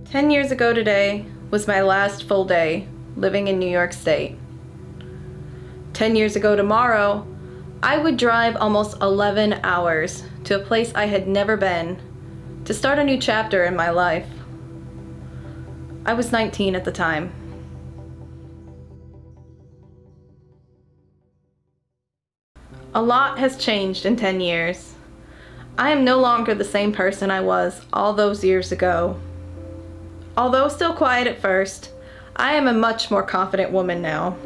10 years ago today was my last full day living in New York State. 10 years ago tomorrow, I would drive almost 11 hours to a place I had never been to start a new chapter in my life. I was 19 at the time. A lot has changed in 10 years. I am no longer the same person I was all those years ago. Although still quiet at first, I am a much more confident woman now.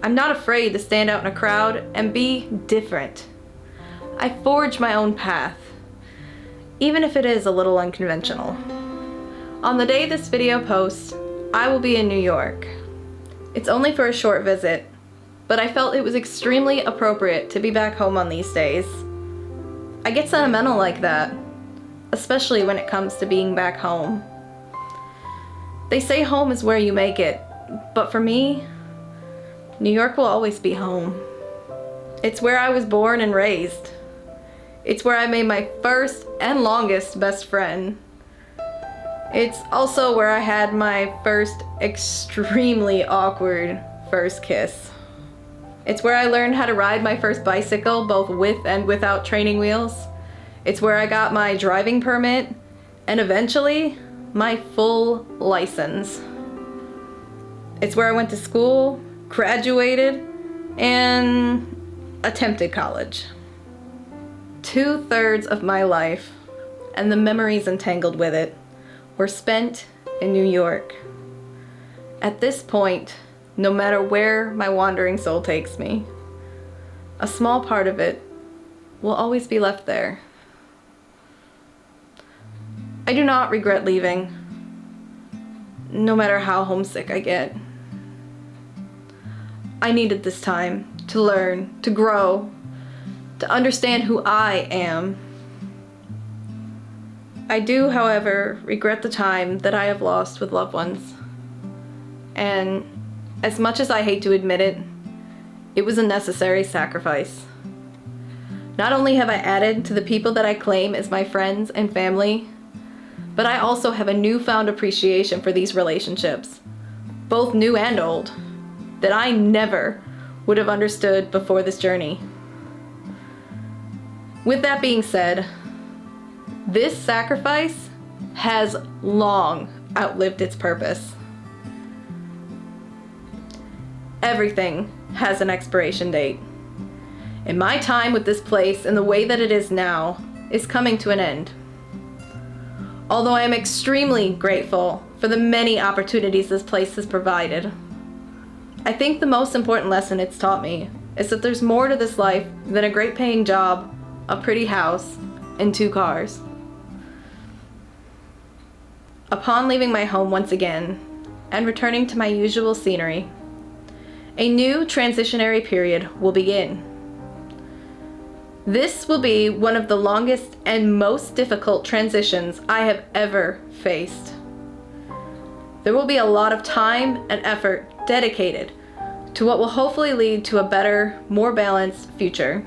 I'm not afraid to stand out in a crowd and be different. I forge my own path, even if it is a little unconventional. On the day this video posts, I will be in New York. It's only for a short visit, but I felt it was extremely appropriate to be back home on these days. I get sentimental like that, especially when it comes to being back home. They say home is where you make it, but for me, New York will always be home. It's where I was born and raised. It's where I made my first and longest best friend. It's also where I had my first extremely awkward first kiss. It's where I learned how to ride my first bicycle, both with and without training wheels. It's where I got my driving permit, and eventually, my full license. It's where I went to school, graduated, and attempted college. 2/3 of my life, and the memories entangled with it, were spent in New York. At this point, no matter where my wandering soul takes me, a small part of it will always be left there. I do not regret leaving, no matter how homesick I get. I needed this time to learn, to grow, to understand who I am. I do, however, regret the time that I have lost with loved ones. And as much as I hate to admit it, it was a necessary sacrifice. Not only have I added to the people that I claim as my friends and family, but I also have a newfound appreciation for these relationships, both new and old, that I never would have understood before this journey. With that being said, this sacrifice has long outlived its purpose. Everything has an expiration date. And my time with this place and the way that it is now is coming to an end. Although I am extremely grateful for the many opportunities this place has provided, I think the most important lesson it's taught me is that there's more to this life than a great paying job, a pretty house, and 2 cars. Upon leaving my home once again and returning to my usual scenery, a new transitionary period will begin. This will be one of the longest and most difficult transitions I have ever faced. There will be a lot of time and effort dedicated to what will hopefully lead to a better, more balanced future.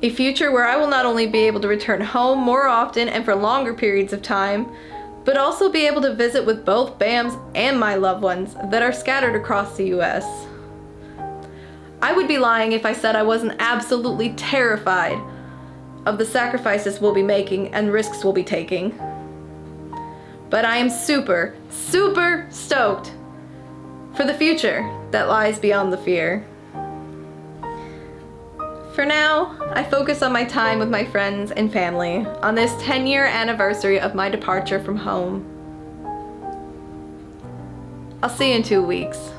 A future where I will not only be able to return home more often and for longer periods of time, but also be able to visit with both BAMs and my loved ones that are scattered across the US. I would be lying if I said I wasn't absolutely terrified of the sacrifices we'll be making and risks we'll be taking. But I am super, super stoked for the future that lies beyond the fear. For now, I focus on my time with my friends and family on this 10-year anniversary of my departure from home. I'll see you in 2 weeks.